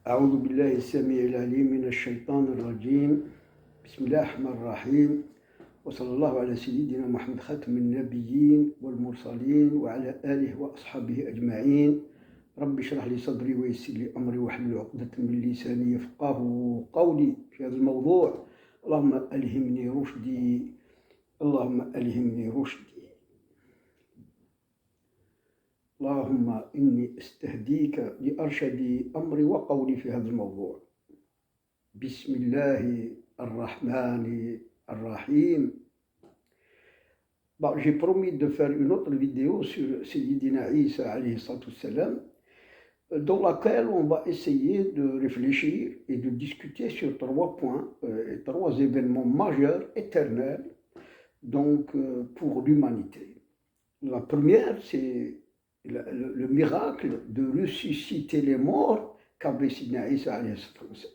أعوذ بالله السميع العليم من الشيطان الرجيم. بسم الله الرحمن الرحيم، وصلى الله على سيدنا محمد خاتم النبيين والمرسلين وعلى آله وأصحابه أجمعين. رب اشرح لي صدري ويسر لي أمري واحلل عقدة من لساني يفقهوا قولي في هذا الموضوع. اللهم ألهمني رشدي، اللهم ألهمني رشدي. اللهم إني استهديك لأرشد أمري وقولي في هذا الموضوع. بسم الله الرحمن الرحيم. J'ai promis de faire une autre vidéo sur Sayyidina Isa alayhi salam, dans laquelle on va essayer de réfléchir et de discuter sur trois points, trois événements majeurs, éternels, donc pour l'humanité. La première, c'est le miracle de ressusciter les morts qu'avait Sayyidina Isa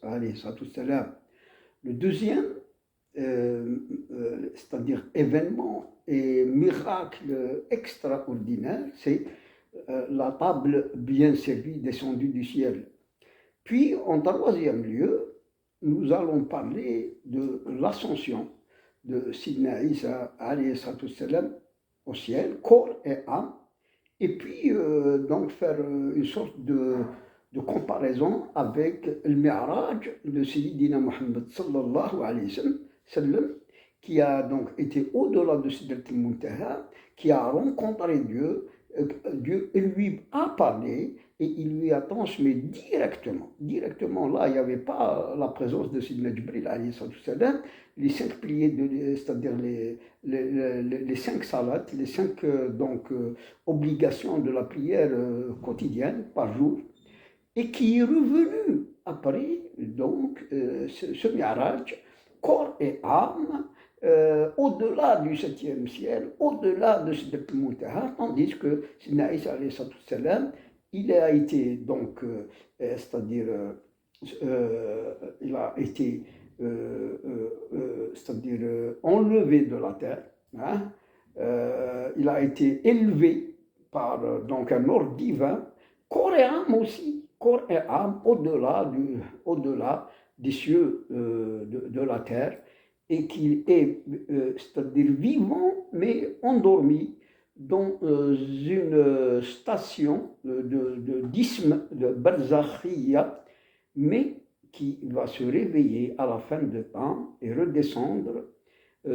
alayhi salam. Le deuxième, c'est-à-dire événement et miracle extraordinaire, c'est la table bien servie descendue du ciel. Puis, en troisième lieu, nous allons parler de l'ascension de Sayyidina Isa alayhi salam au ciel, corps et âme, et puis donc faire une sorte de comparaison avec le Mi'raj de Sayyidina Muhammad sallallahu alayhi wa sallam, qui a donc été au-delà de Sidrat al-Muntaha, qui a rencontré Dieu. Dieu lui a parlé et il lui a transmis directement. Directement, là, il n'y avait pas la présence de Sayyidina Jibril alayhi salam, les 5 piliers, c'est-à-dire les 5 salats, les 5 obligations de la prière quotidienne par jour, et qui est revenu après donc ce Mi'raj, corps et âme, au-delà du 7e ciel, au-delà de Sidrat al-Muntaha, tandis que Sayyidina Isa alayhi salam, il a été donc, c'est-à-dire, il a été, c'est-à-dire enlevé de la terre, hein, il a été élevé par donc un ordre divin, corps et âme aussi, corps et âme au-delà des cieux de la terre, et qu'il est, c'est-à-dire vivant, mais endormi dans une station d'isthme, de barzakhiya, mais qui va se réveiller à la fin de temps et redescendre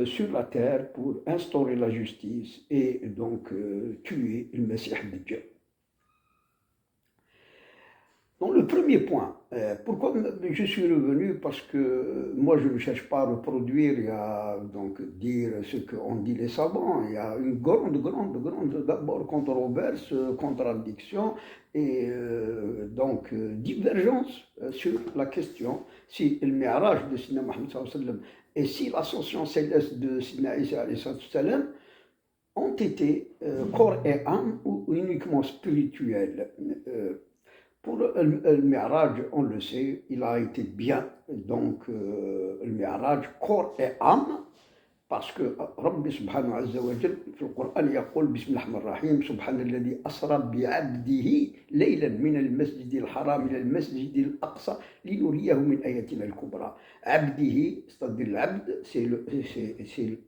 sur la terre pour instaurer la justice et donc tuer le Messie Dajjal. Donc le premier point, pourquoi je suis revenu, parce que moi je ne cherche pas à reproduire et à donc dire ce qu'ont dit les savants. Il y a une grande d'abord controverse, contradiction et donc divergence sur la question si le Mi'raj de Sayyidina Muhammad sallallahu alayhi wa sallam et si l'ascension céleste de Sayyidina Isa alayhi salam ont été corps et âme ou uniquement spirituels. Pour le Mi'raj, on le sait, il a été bien, donc le Mi'raj, corps et âme, parce que Rabbi subhanahu wa ta'ala, في القرآن يقول بسم الله الرحمن الرحيم سبحان الذي أسرى بعبده ليلا من المسجد الحرام إلى المسجد الأقصى لنريه من آياتنا الكبرى. عبده, c'est-à-dire l'abd, c'est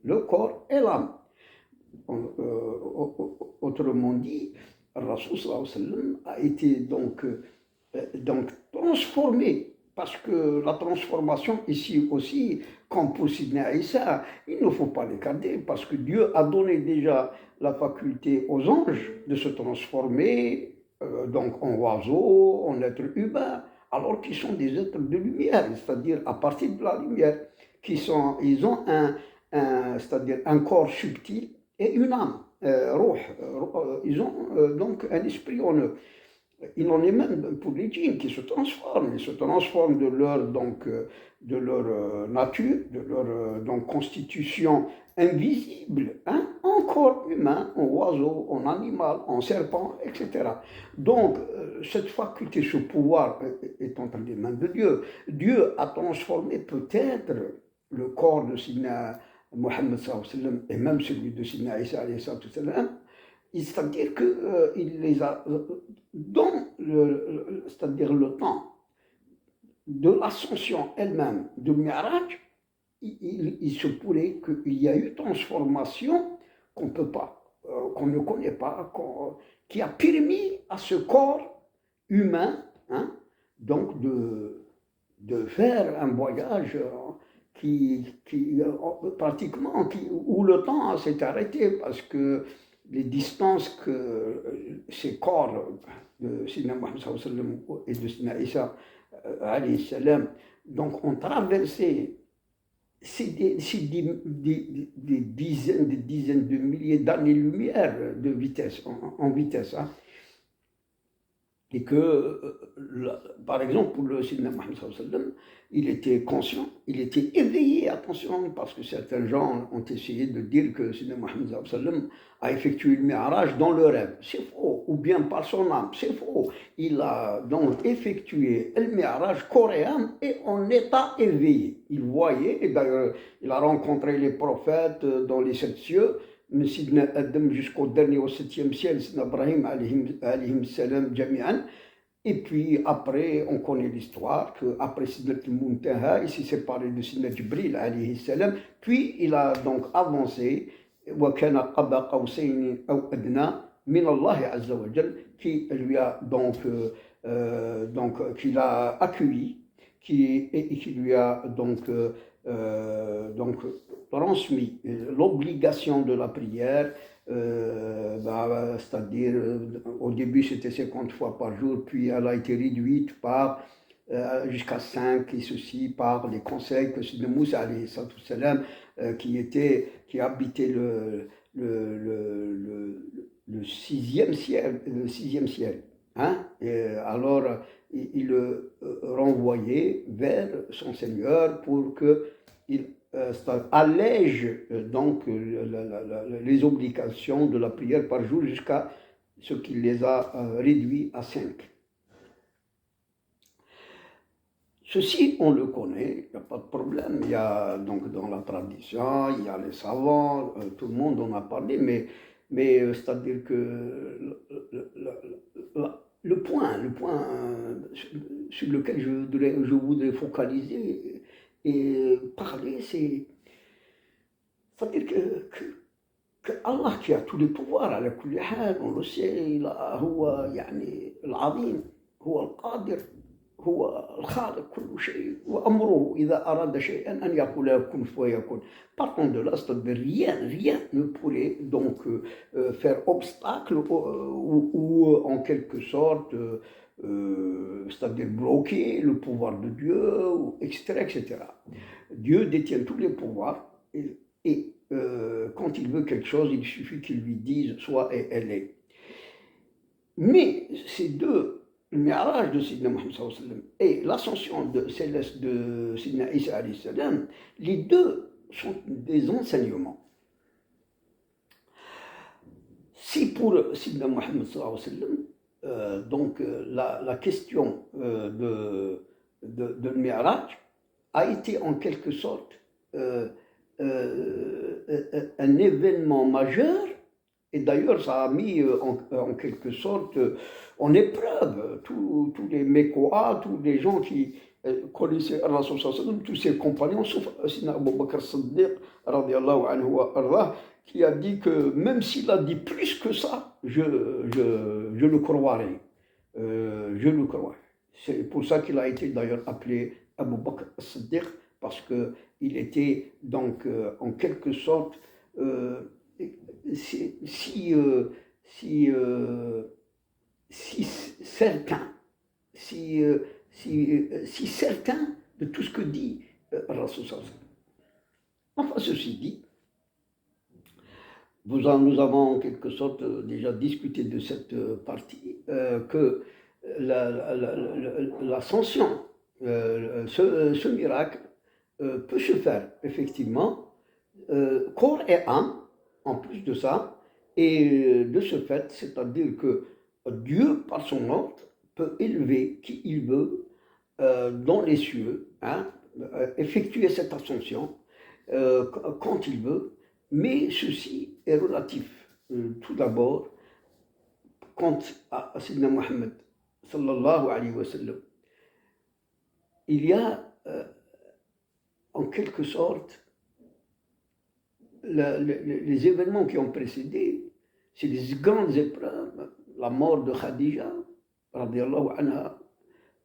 le corps et l'âme. Autrement dit, Rasul sallallahu alayhi wa sallam a été donc transformé, parce que la transformation ici aussi, comme pour Sayyidina Isa, il ne faut pas l'écarter, parce que Dieu a donné déjà la faculté aux anges de se transformer donc en oiseaux, en êtres humains, alors qu'ils sont des êtres de lumière, c'est-à-dire à partir de la lumière, ils ont c'est-à-dire un corps subtil et une âme. Ils ont donc un esprit en eux. Il en est même pour les djinns qui se transforment. Ils se transforment de leur nature, de leur donc, constitution invisible, hein, en corps humain, en oiseau, en animal, en serpent, etc. Donc, cette faculté, ce pouvoir est entre les mains de Dieu. Dieu a transformé peut-être le corps de Sayyidina Muhammad sallallahu alayhi wa sallam et même celui de Sayyidina Isa alayhi salam, c'est-à-dire qu'il les a dans c'est-à-dire le temps de l'ascension elle-même de Mi'raj, il se pourrait qu'il y a eu transformation qu'on peut pas, qu'on ne connaît pas, qui a permis à ce corps humain, hein, donc de faire un voyage pratiquement où le temps s'est arrêté parce que les distances que ces corps de Sidna Mohammed et de Sidna Isa alayhi salam, donc ont traversé des dizaines de milliers d'années-lumière de vitesse, en vitesse. Hein. Et que, par exemple, pour le Sidna Mohammed, il était conscient, il était éveillé, attention, parce que certains gens ont essayé de dire que Sidna Mohammed a effectué le Mi'raj dans le rêve. C'est faux, ou bien par son âme, c'est faux. Il a donc effectué le Mi'raj coréen et en état éveillé. Il voyait, et d'ailleurs, il a rencontré les prophètes dans les 7 cieux, من سيدنا آدم jusqu'au dernier au 7e ciel, Sidna Ibrahim alayhim salam jami'an. Et puis après, on connaît l'histoire qu'après Sidna al-Muntaha, il s'est séparé de Sidna Jibril alayhi salam. Puis il a donc avancé, وَكَانَ قَبَ قَوْسَيْنِ أَوْ أَدْنَى مِنَ اللَّهِ عَزَّ وَجَلَّ, qui lui a donc qui l'a accueilli, et qui lui a donc transmis l'obligation de la prière, c'est-à-dire au début c'était 50 fois par jour, puis elle a été réduite jusqu'à 5, et ceci par les conseils que Sidna Moussa alayhi salam, qui habitait le sixième ciel. Hein? Et alors il le renvoyait vers son Seigneur pour qu'il allège donc les obligations de la prière par jour jusqu'à ce qu'il les a réduits à 5. Ceci, on le connaît, il n'y a pas de problème. Il y a donc dans la tradition, il y a les savants, tout le monde en a parlé, mais c'est-à-dire que le point sur lequel je voudrais focaliser et parler, c'est-à-dire que Allah qui a tous les pouvoirs, على كل حال, on le sait, هو يعني العظيم, هو القادر, هو الخالق كل شيء, وأمره إذا أراد شيئا أن يقول له كن فيكون. Partant de là, c'est-à-dire rien ne pourrait donc faire obstacle ou en quelque sorte, c'est-à-dire bloquer le pouvoir de Dieu, etc., etc. Dieu détient tous les pouvoirs et quand il veut quelque chose, il suffit qu'il lui dise soit et elle est. Mais ces deux, le Mi'raj de Sidna Mohammed et l'ascension céleste de Sidna Isa alayhi salam, les deux sont des enseignements. Si pour Sidna Mohammed donc la question de Mi'raj a été en quelque sorte un événement majeur, et d'ailleurs ça a mis en quelque sorte en épreuve tous les Mécois, tous les gens qui connaissaient Rasul sallam, tous ses compagnons, sauf Sidna Abu Bakr Siddiq radiyallahu anhu wa ardah, qui a dit que même s'il a dit plus que ça, je le croirai. Je le croirai. C'est pour ça qu'il a été d'ailleurs appelé Abu Bakr Siddiq, parce qu'il était donc en quelque sorte si certain, si certain de tout ce que dit Rasul sallam. Enfin, ceci dit, nous avons en quelque sorte déjà discuté de cette partie, que l'ascension, ce miracle peut se faire effectivement corps et âme, en plus de ça, et de ce fait, c'est-à-dire que Dieu, par son ordre, peut élever qui il veut dans les cieux, hein, effectuer cette ascension quand il veut, mais ceci est relatif. Tout d'abord, quand Sidna Mohammed sallallahu alayhi wa sallam il y a en quelque sorte les événements qui ont précédé, c'est des grandes épreuves, la mort de Khadija, radiallahu anha,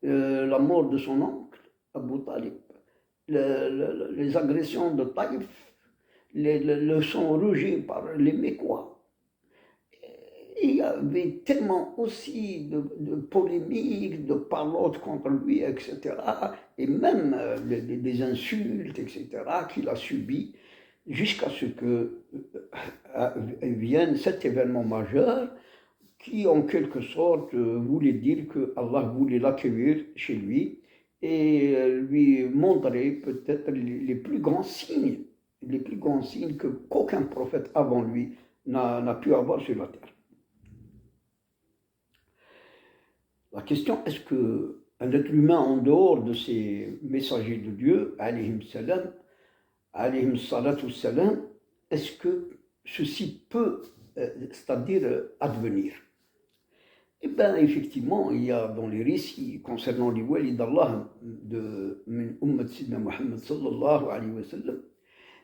la mort de son oncle, Abu Talib, les agressions de Taïf, le son rejet par les Mécois. Il y avait tellement aussi de polémiques, de parlottes contre lui, etc. Et même des insultes, etc., qu'il a subies jusqu'à ce que vienne cet événement majeur qui, en quelque sorte, voulait dire que Allah voulait l'accueillir chez lui et lui montrer peut-être les plus grands signes qu'aucun prophète avant lui n'a pu avoir sur la terre. La question, est-ce qu'un être humain en dehors de ces messagers de Dieu, alayhim salatu salam, est-ce que ceci peut, c'est-à-dire advenir? Eh bien, effectivement, il y a dans les récits concernant les walis d'Allah de Ummat Sidna Muhammad sallallahu alayhi wa sallam,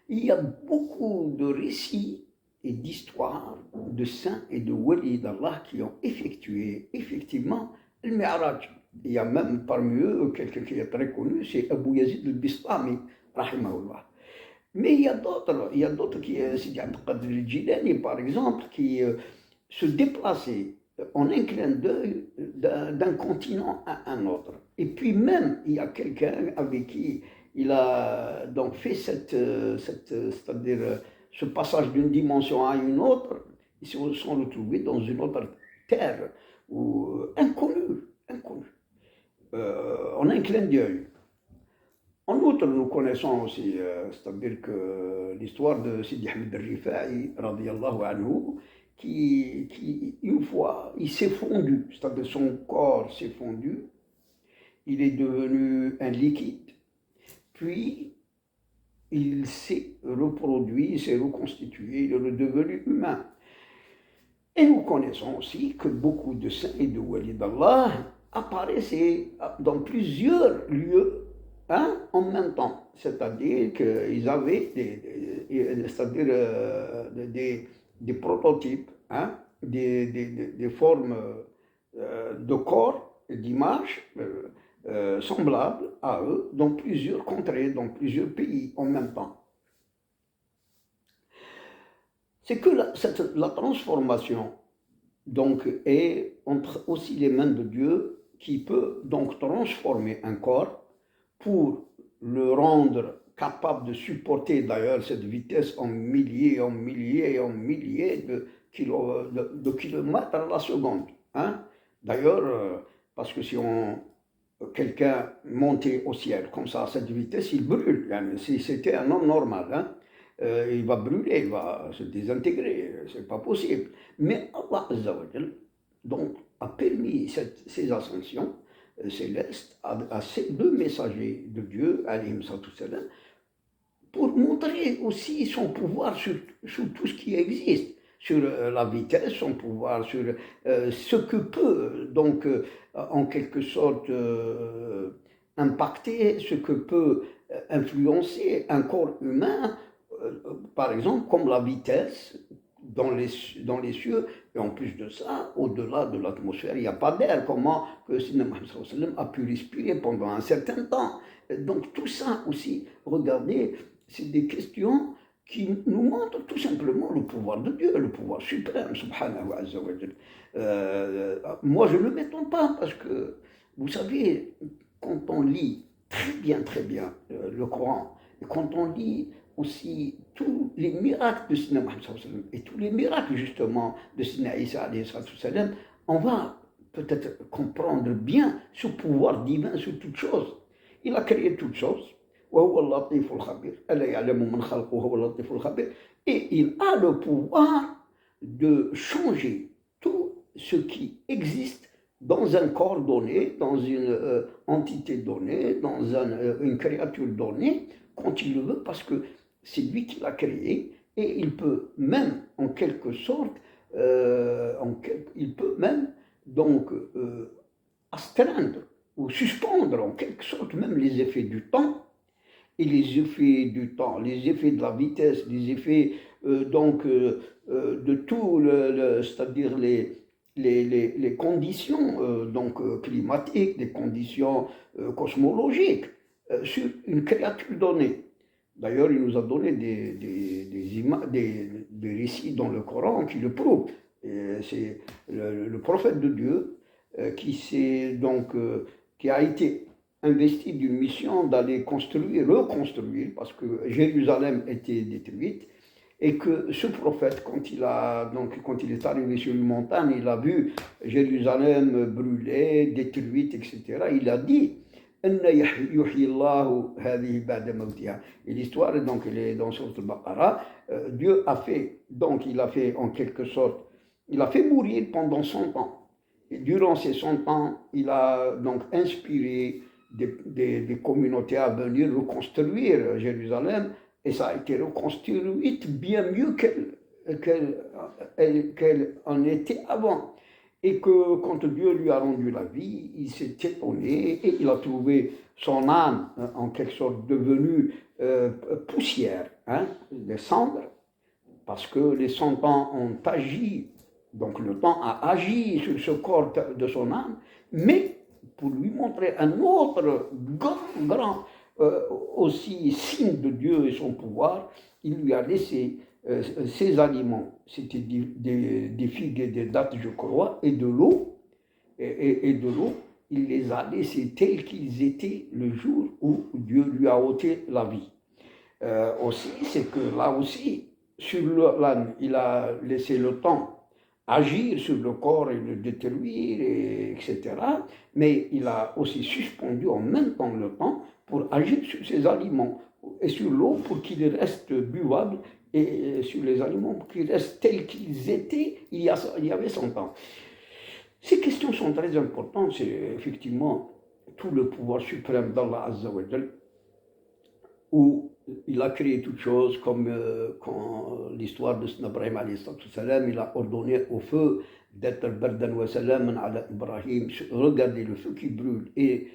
il y a beaucoup de récits et d'histoires de saints et de walis d'Allah qui ont effectué effectivement le Mi'raj. Il y a même parmi eux quelqu'un qui est très connu, c'est Abu Yazid al-Bistami, rahimahullah. Mais il y a d'autres qui, Sidi Abd al-Qadir al-Jilani par exemple, qui se déplaçaient en un clin d'œil d'un continent à un autre. Et puis même, il y a quelqu'un avec qui il a donc fait c'est-à-dire ce passage d'une dimension à une autre. Ils se sont retrouvés dans une autre terre inconnue, en un clin d'œil. En outre, nous connaissons aussi, c'est-à-dire que l'histoire de Sidi Ahmed al-Rifa'i, radiyallahu anhu, qui, une fois, il s'est fondu, c'est-à-dire son corps s'est fondu, il est devenu un liquide, puis il s'est reproduit, il s'est reconstitué, il est redevenu humain. Et nous connaissons aussi que beaucoup de saints et de walis d'Allah apparaissaient dans plusieurs lieux en même temps. C'est-à-dire qu'ils avaient des prototypes, des formes de corps, d'images semblables à eux dans plusieurs contrées, dans plusieurs pays en même temps. C'est que la transformation donc, est entre aussi les mains de Dieu qui peut donc transformer un corps pour le rendre capable de supporter d'ailleurs cette vitesse en milliers de kilomètres à la seconde. D'ailleurs, parce que si quelqu'un montait au ciel comme ça à cette vitesse, il brûle. Si c'était un homme normal, il va brûler, il va se désintégrer, c'est pas possible. Mais Allah Azza wa Jal, donc, a permis ces ascensions célestes à ces deux messagers de Dieu, alayhim salam, pour montrer aussi son pouvoir sur tout ce qui existe, sur la vitesse, son pouvoir, sur ce que peut, donc, en quelque sorte, impacter, ce que peut influencer un corps humain, par exemple, comme la vitesse dans les cieux, et en plus de ça, au-delà de l'atmosphère, il n'y a pas d'air. Comment que Sidna Muhammad a pu respirer pendant un certain temps? Donc tout ça aussi, regardez, c'est des questions qui nous montrent tout simplement le pouvoir de Dieu, le pouvoir suprême, subhanahu wa ta'ala. Moi, je ne le m'étonne pas, parce que, vous savez, quand on lit très bien le Coran, et quand on lit aussi tous les miracles de Sidna Muhammad et tous les miracles justement de Sidna Isa, on va peut-être comprendre bien ce pouvoir divin sur toutes choses. Il a créé toutes choses. Et il a le pouvoir de changer tout ce qui existe dans un corps donné, dans une entité donnée, dans une créature donnée, quand il le veut, parce que c'est lui qui l'a créé, et il peut même, en quelque sorte, il peut même donc astreindre ou suspendre en quelque sorte même les effets du temps et les effets du temps, les effets de la vitesse, les effets de tout, c'est-à-dire les conditions climatiques, les conditions cosmologiques sur une créature donnée. D'ailleurs, il nous a donné des récits dans le Coran qui le prouvent. C'est le prophète de Dieu qui a été investi d'une mission d'aller reconstruire, parce que Jérusalem était détruite, et que ce prophète, quand il est arrivé sur une montagne, il a vu Jérusalem brûlée, détruite, etc. Il a dit et l'histoire, donc, elle est dans Sourate Al-Baqarah. Dieu il a fait en quelque sorte, il a fait mourir pendant 100 ans. Et durant ces 100 ans, il a donc inspiré des communautés à venir reconstruire Jérusalem, et ça a été reconstruit bien mieux qu'elle en était avant. Et que quand Dieu lui a rendu la vie, il s'est étonné et il a trouvé son âme en quelque sorte devenue poussière, des cendres, parce que les 100 ans ont agi, donc le temps a agi sur ce corps de son âme, mais pour lui montrer un autre grand aussi signe de Dieu et son pouvoir, il lui a laissé ses aliments, c'était des figues et des dattes, je crois, et de l'eau, et de l'eau, il les a laissés tels qu'ils étaient le jour où Dieu lui a ôté la vie. Aussi, c'est que là aussi, il a laissé le temps agir sur le corps et le détruire, etc. Mais il a aussi suspendu en même temps le temps pour agir sur ses aliments et sur l'eau pour qu'il reste buvable, et sur les aliments pour qu'ils restent tels qu'ils étaient il y avait 100 ans. Ces questions sont très importantes. C'est effectivement tout le pouvoir suprême d'Allah Azza wa Jal, où il a créé toutes choses, comme quand l'histoire de Sayyidina Ibrahim alayhi salam, il a ordonné au feu d'être bardan wa salaman ala Ibrahim. Regardez le feu qui brûle, et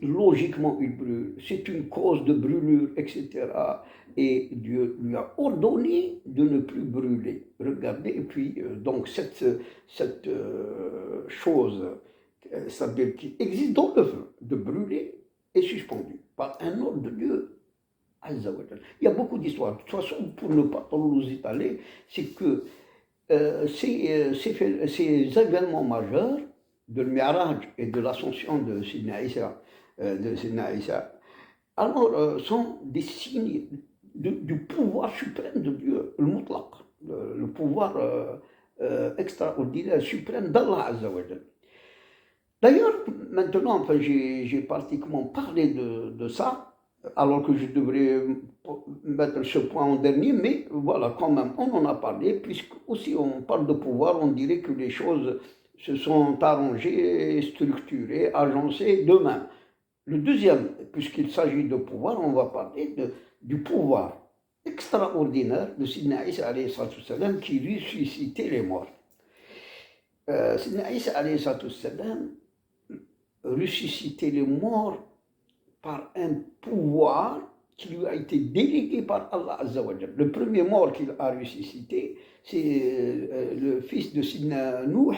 logiquement il brûle, c'est une cause de brûlure, etc. Et Dieu lui a ordonné de ne plus brûler. Regardez, et puis donc cette chose, c'est-à-dire qui existe dans le feu, de brûler, est suspendue par un ordre de Dieu. Il y a beaucoup d'histoires. De toute façon, pour ne pas trop nous étaler, c'est que ces événements majeurs de Mi'raj et de l'ascension de Sidna Isa, alors sont des signes du pouvoir suprême de Dieu, le mutlaq, le pouvoir extraordinaire, suprême d'Allah Azza wa Jal. D'ailleurs, maintenant, enfin, j'ai pratiquement parlé de ça, alors que je devrais mettre ce point en dernier, mais voilà, quand même, on en a parlé, puisque aussi on parle de pouvoir, on dirait que les choses se sont arrangées, structurées, agencées d'eux-mêmes. Le deuxième, puisqu'il s'agit de pouvoir, on va parler du pouvoir extraordinaire de Sidna Isa alayhi salam qui ressuscitait les morts. Sidna Isa alayhi salam ressuscitait les morts par un pouvoir qui lui a été délégué par Allah Azza wa Jal. Le premier mort qu'il a ressuscité, c'est le fils de Sidna Nuh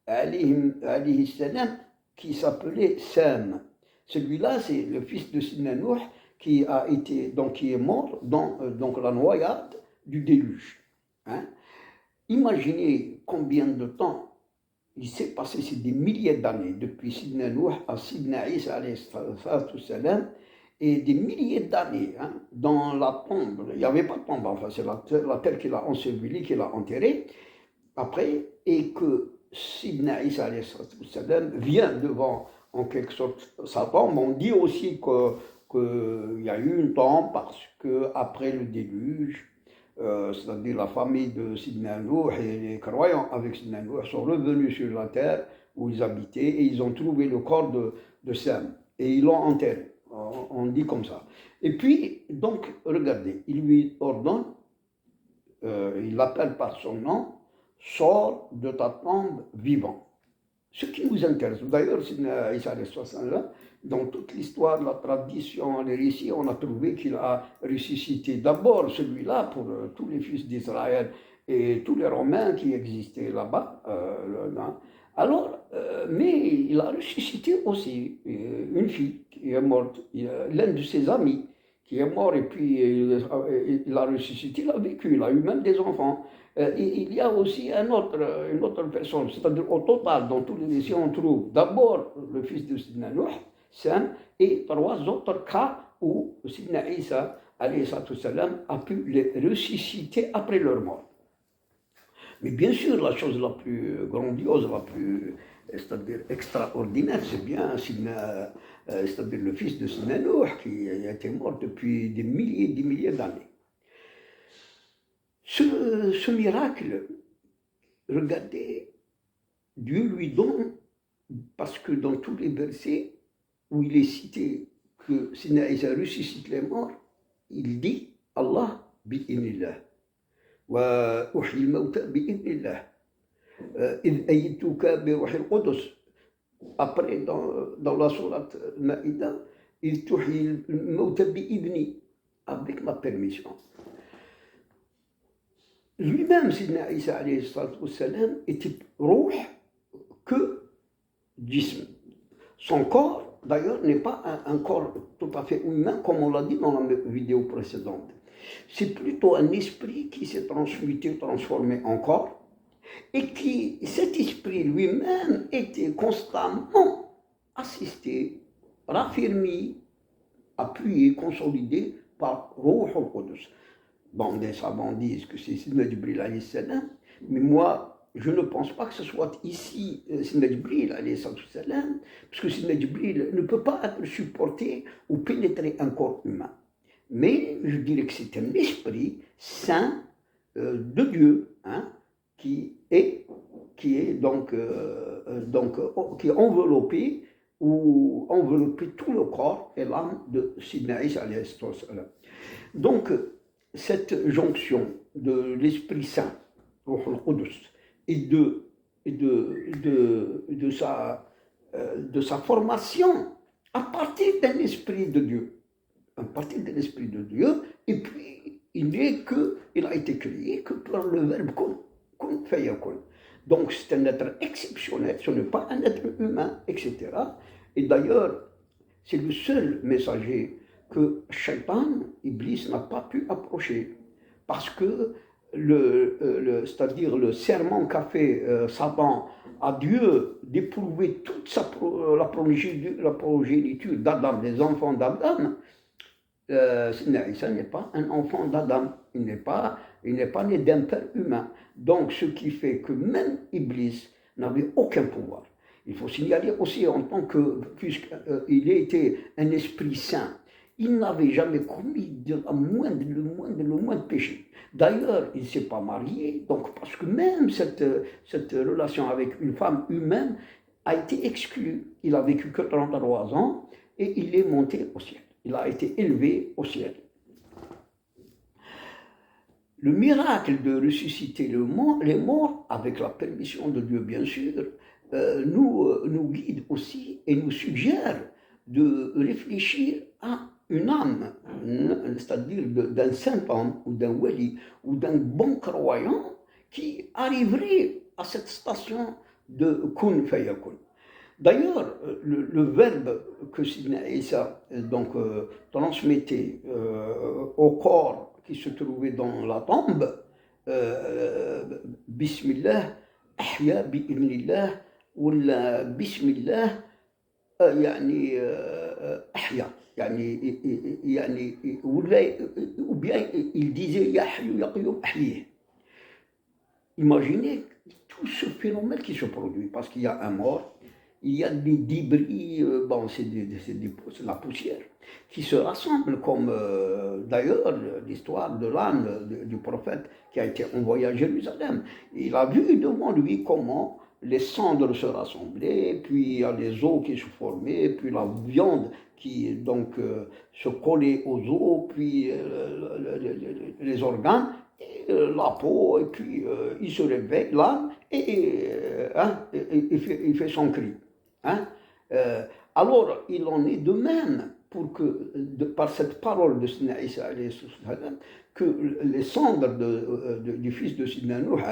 alayhi salam, qui s'appelait Sam. Celui-là, c'est le fils de Sidna Nuh qui est mort dans la noyade du déluge. Imaginez combien de temps il s'est passé, c'est des milliers d'années, depuis Sidna Nuh à Sidna Isa alayhi salam, et des milliers d'années dans la tombe. Il n'y avait pas de tombe, enfin c'est la terre qu'il a ensevelie, qu'il a enterrée après, et que Sidna Isa alayhi salam vient devant, en quelque sorte, sa tombe. On dit aussi qu'il y a eu une tombe parce qu'après le déluge, c'est-à-dire la famille de Sidna Nuh et les croyants avec Sidna Nuh sont revenus sur la terre où ils habitaient, et ils ont trouvé le corps de Sam et ils l'ont enterré. On dit comme ça. Et puis, donc, regardez, il lui ordonne, il l'appelle par son nom, sors de ta tombe vivant. Ce qui nous intéresse, d'ailleurs, dans toute l'histoire, la tradition, les récits, on a trouvé qu'il a ressuscité d'abord celui-là pour tous les fils d'Israël et tous les Romains qui existaient là-bas. Alors, mais il a ressuscité aussi une fille qui est morte, l'un de ses amis qui est mort, et puis il a ressuscité, il a vécu, il a eu même des enfants. Il y a aussi une autre personne, c'est-à-dire au total, dans tous les récits, on trouve d'abord le fils de Sidna Nuh, Sam, et 3 autres cas où Sidna Isa a pu les ressusciter après leur mort. Mais bien sûr, la chose la plus grandiose, c'est-à-dire extraordinaire, c'est bien c'est-à-dire le fils de Sidna Nuh qui a été mort depuis des milliers d'années. Ce miracle, regardez, Dieu lui donne, parce que dans tous les versets où il est cité que Sidna Isa ressuscite les morts, il dit Allah bi'inillah wa uhyi al-mawta bi'inillah id ayyituka bi ruhi al-qudus. Après, dans la sourate Maïda, il tuhyi al-mawta bi'idni, avec ma permission. Lui-même, Sidna Isa était rouh que jism. Son corps, d'ailleurs, n'est pas un corps tout à fait humain, comme on l'a dit dans la vidéo précédente. C'est plutôt un esprit qui s'est transformé en corps, et cet esprit lui-même était constamment assisté, raffermi, appuyé, consolidé par Ruh al-Qudus. Bon, des savants disent que c'est Sidna Jibril alayhi salam, mais moi, je ne pense pas que ce soit ici Sidna Jibril alayhi salam, parce que Sidna Jibril ne peut pas être supporté ou pénétrer un corps humain. Mais je dirais que c'est un esprit saint de Dieu, qui est donc qui est enveloppé tout le corps et l'âme de Sidna Isa alayhi salam. Donc, cette jonction de l'Esprit Saint, Ruh al-Qudus, et de sa formation à partir d'un esprit de Dieu. À partir de l'esprit de Dieu, et puis il a été créé que par le verbe kun fayakun. Donc c'est un être exceptionnel, ce n'est pas un être humain, etc. Et d'ailleurs, c'est le seul messager que Shaitan, Iblis, n'a pas pu approcher, parce que c'est-à-dire le serment qu'a fait Satan à Dieu d'éprouver toute la progéniture d'Adam, des enfants d'Adam, Sidna Isa n'est pas un enfant d'Adam, il n'est pas né d'un père humain. Donc ce qui fait que même Iblis n'avait aucun pouvoir. Il faut signaler aussi en tant que, puisqu'il était un esprit saint, il n'avait jamais commis le moindre péché. D'ailleurs, il ne s'est pas marié, donc parce que même cette relation avec une femme humaine a été exclue. Il a vécu que 33 ans et il est monté au ciel. Il a été élevé au ciel. Le miracle de ressusciter les morts, avec la permission de Dieu bien sûr, nous guide aussi et nous suggère de réfléchir à une âme, c'est-à-dire d'un saint homme ou d'un wali ou d'un bon croyant qui arriverait à cette station de kun fayakun. D'ailleurs, le verbe que Sidna Isa transmettait au corps qui se trouvait dans la tombe, Bismillah, Ahya bi'idnillah, ou Bismillah, يعني أحيا يعني ou bien il disait Ya Hayyu Ya Qayyum أحييه. Imaginez tout ce phénomène qui se produit, parce qu'il y a un mort, il y a des débris, c'est la poussière, qui se rassemblent, comme d'ailleurs l'histoire de l'âne du prophète qui a été envoyé à Jérusalem. Il a vu devant lui comment les cendres se rassemblaient, puis il y a les os qui se formaient, puis la viande qui donc se collait aux os, puis les organes, la peau, et puis il se réveille, l'âme, il fait son cri. Hein. Alors, il en est de même pour que, par cette parole de Sidna Isa, que les cendres du fils de Sidna Nuh,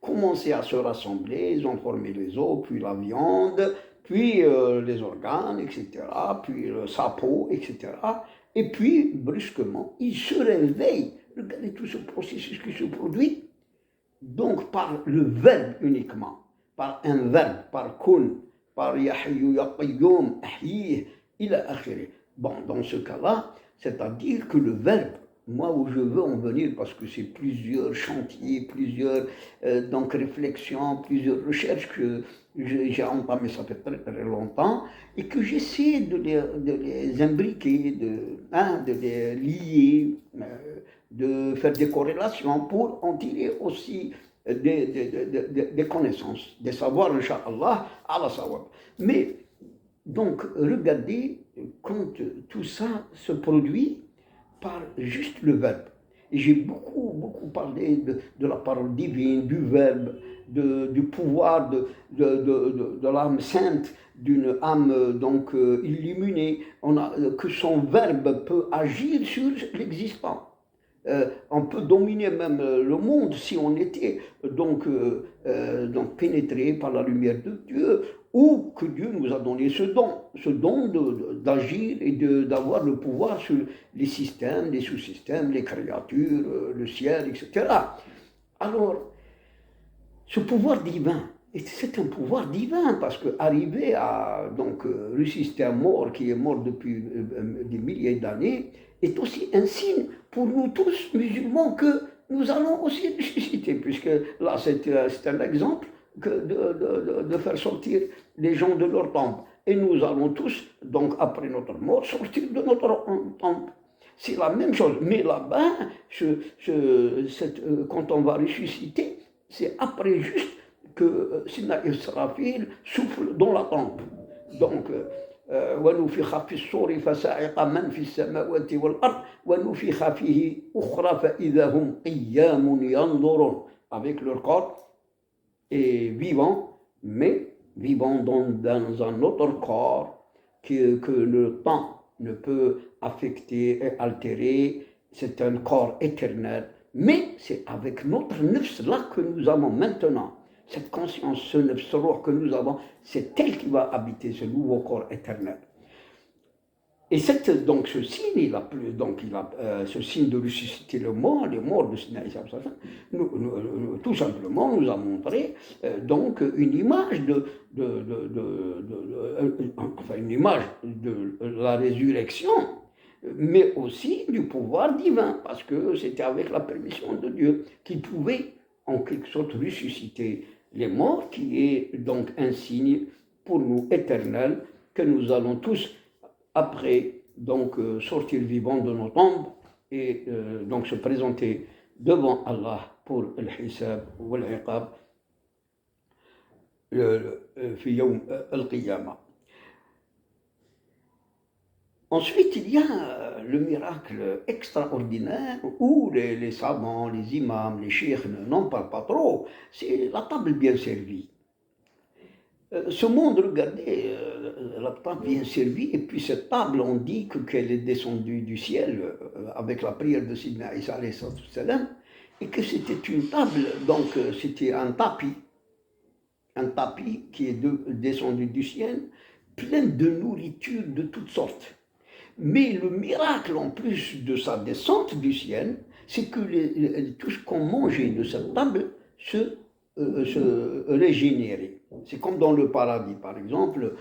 commençaient à se rassembler, ils ont formé les os, puis la viande, puis les organes, etc., puis sa peau, etc. Et puis, brusquement, il se réveille. Regardez tout ce processus qui se produit. Donc, par le verbe uniquement, par un verbe, par kun, par ya hayyu ya qayyum, ahyih, ila akhirih. Bon, dans ce cas-là, c'est-à-dire que le verbe, moi où je veux en venir, parce que c'est plusieurs chantiers, plusieurs donc réflexions, plusieurs recherches que j'ai entamées, ça fait très très longtemps, et que j'essaie de les imbriquer, de les lier, de faire des corrélations pour en tirer aussi des connaissances, des savoirs, Inch'Allah, à la savoir. Mais, donc, regardez, quand tout ça se produit par juste le verbe. Et j'ai beaucoup parlé de la parole divine, du verbe, du pouvoir de l'âme sainte, d'une âme donc illuminée, que son verbe peut agir sur l'existant. On peut dominer même le monde si on était donc pénétré par la lumière de Dieu, ou que Dieu nous a donné ce don d'agir et d'avoir le pouvoir sur les systèmes, les sous-systèmes, les créatures, le ciel, etc. Alors, ce pouvoir divin, c'est un pouvoir divin, parce qu'arriver à ressusciter un mort qui est mort depuis des milliers d'années est aussi un signe pour nous tous musulmans que nous allons aussi ressusciter, puisque là c'est un exemple de faire sortir les gens de leur tombe. Et nous allons tous, donc après notre mort, sortir de notre tombe. C'est la même chose, mais là-bas, quand on va ressusciter, c'est après juste que Sidna Israfil souffle dans la tombe. Donc, ونفخ في الصور فصعق من في السماوات والأرض ونفخ فيه أخرى فإذا هم قيام ينظرون, avec leur corps est vivant, mais vivant dans un autre corps que le temps ne peut affecter et altérer. C'est un corps éternel, mais c'est avec notre nefs là que nous avons maintenant. Cette conscience, ce nefs que nous avons, c'est elle qui va habiter ce nouveau corps éternel. Et donc ce signe, ce signe de ressusciter les morts de Sinaï, tout simplement nous a montré donc une image une image de la résurrection, mais aussi du pouvoir divin, parce que c'était avec la permission de Dieu qu'il pouvait en quelque sorte ressusciter les morts, qui est donc un signe pour nous éternel, que nous allons tous après donc sortir vivants de nos tombes et donc se présenter devant Allah pour le hisab ou l'iqab fi yawm al-qiyamah. Ensuite, il y a le miracle extraordinaire où les savants, les imams, les cheikhs n'en parlent pas trop, c'est la table bien servie. Ce monde, regardez, la table bien servie, et puis cette table, on dit qu'elle est descendue du ciel avec la prière de Sidna Isa, et que c'était une table, donc c'était un tapis qui est descendu du ciel, plein de nourriture de toutes sortes. Mais le miracle, en plus de sa descente du ciel, c'est que tout ce qu'on mangeait de cette table se régénérait. C'est comme dans le paradis, par exemple,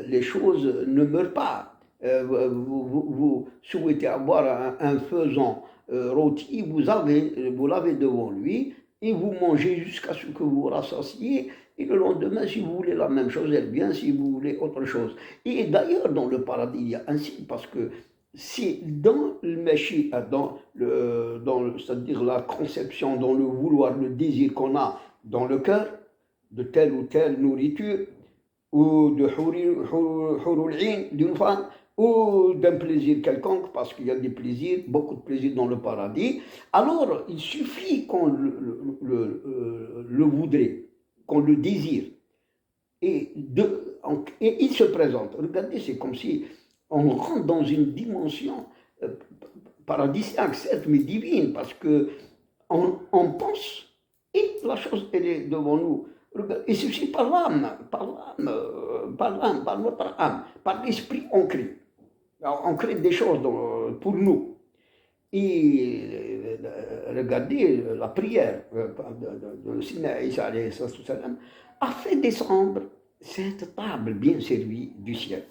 les choses ne meurent pas. Vous souhaitez avoir un faisan rôti, vous l'avez devant lui, et vous mangez jusqu'à ce que vous rassasiez. Et le lendemain, si vous voulez la même chose, elle vient, si vous voulez autre chose. Et d'ailleurs, dans le paradis, il y a un signe, parce que c'est dans le Messie, c'est-à-dire la conception, dans le vouloir, le désir qu'on a dans le cœur, de telle ou telle nourriture, ou de hurul 'ain d'une femme, ou d'un plaisir quelconque, parce qu'il y a des plaisirs, beaucoup de plaisirs dans le paradis, alors il suffit qu'on le voudrait, qu'on le désire, et il se présente. Regardez, c'est comme si on rentre dans une dimension paradisiaque, certes, mais divine, parce que on pense et la chose, elle est devant nous. Il suffit par l'âme, par notre âme, par l'esprit, on crée. On crée des choses pour nous. Et regardez la prière de Sinaï a fait descendre cette table bien servie du ciel.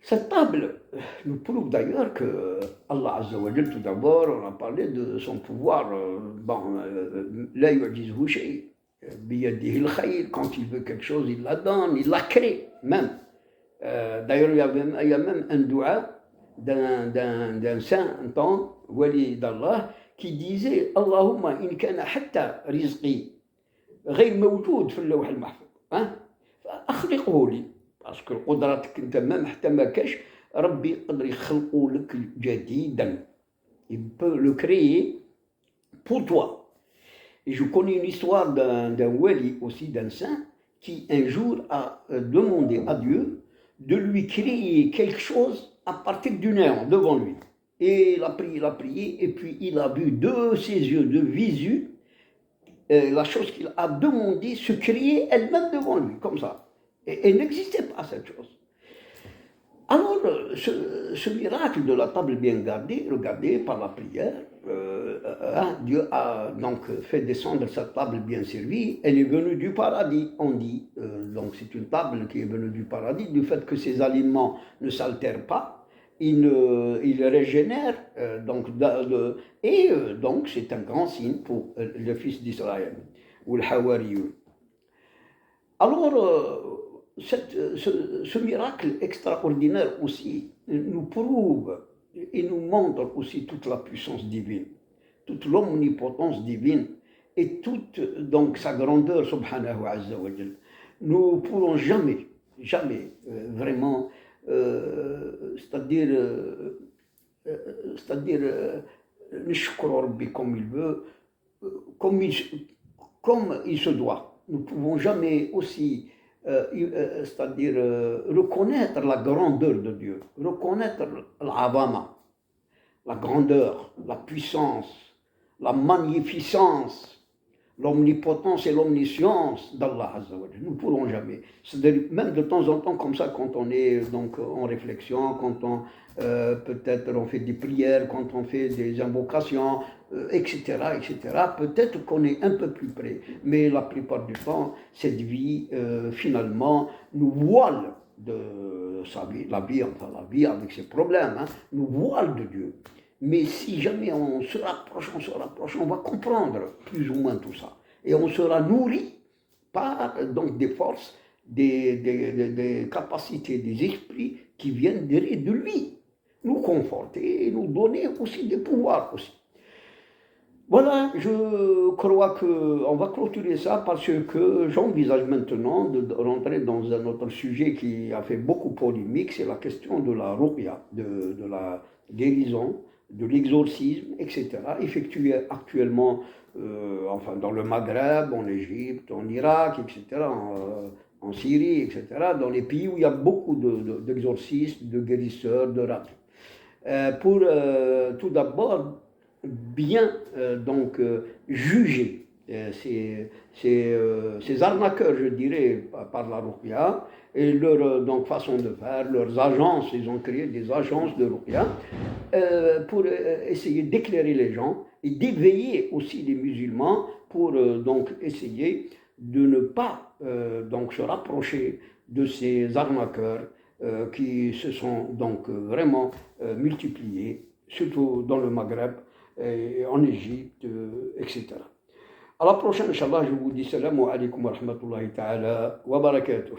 Cette table nous prouve d'ailleurs que Allah Azza wa Jal, tout d'abord, on a parlé de son pouvoir. Là, il dit quand il veut quelque chose, il la donne, il la crée même. D'ailleurs, il y a même un doua d'un saint temps, wali d'Allah, qui disait Allahumma in kana hatta rizqi غير موجود في اللوح المحفوظ أخلقه لي parce que قدرتك انت ما حتى ما كاش ربي يقدر يخلقه لك جديدا. Il peut le créer pour toi. Et je connais une histoire d'un wali aussi, d'un saint, qui un jour a demandé à Dieu de lui créer quelque chose à partir du néant devant lui. Et il a prié, et puis il a vu de ses yeux de visu la chose qu'il a demandé se créer elle-même devant lui, comme ça. Et elle n'existait pas, cette chose. Alors, ce miracle de la table bien gardée, regardez par la prière, Dieu a donc fait descendre cette table bien servie. Elle est venue du paradis, on dit. Donc, c'est une table qui est venue du paradis, du fait que ses aliments ne s'altèrent pas. Il régénère, donc c'est un grand signe pour le fils d'Israël, ou le Hawariyun. Alors, ce miracle extraordinaire aussi nous prouve et nous montre aussi toute la puissance divine, toute l'omnipotence divine et toute donc sa grandeur, subhanahu wa ta'ala. Nous ne pourrons jamais vraiment c'est-à-dire nishkuru Rabbi comme il veut, comme il se doit. Nous ne pouvons jamais aussi c'est-à-dire reconnaître la grandeur de Dieu, reconnaître l'avama, la grandeur, la puissance, la magnificence, l'omnipotence et l'omniscience d'Allah Azza wa Jalla. Nous ne pourrons jamais. C'est-à-dire, même de temps en temps, comme ça, quand on est donc en réflexion, quand on peut-être on fait des prières, quand on fait des invocations, etc., peut-être qu'on est un peu plus près. Mais la plupart du temps, cette vie, finalement, nous voile de sa vie, la vie avec ses problèmes, nous voile de Dieu. Mais si jamais on se rapproche, on va comprendre plus ou moins tout ça. Et on sera nourri par donc des forces, des capacités, des esprits qui viennent de lui, nous conforter et nous donner aussi des pouvoirs aussi. Voilà, je crois qu'on va clôturer ça parce que j'envisage maintenant de rentrer dans un autre sujet qui a fait beaucoup polémique, c'est la question de la ruqya, de la guérison, de l'exorcisme, etc., effectué actuellement dans le Maghreb, en Égypte, en Irak, etc., en Syrie, etc., dans les pays où il y a beaucoup d'exorcismes, de guérisseurs, de rabbins. Pour tout d'abord bien juger ces arnaqueurs, je dirais, par la ruqya, et leur façon de faire, leurs agences, ils ont créé des agences de ruqya pour essayer d'éclairer les gens et d'éveiller aussi les musulmans pour donc essayer de ne pas se rapprocher de ces arnaqueurs qui se sont donc vraiment multipliés, surtout dans le Maghreb, et en Égypte, etc. À la prochaine, Inch'Allah, je vous dis salam alaikum wa rahmatullahi ta'ala wa barakatuh.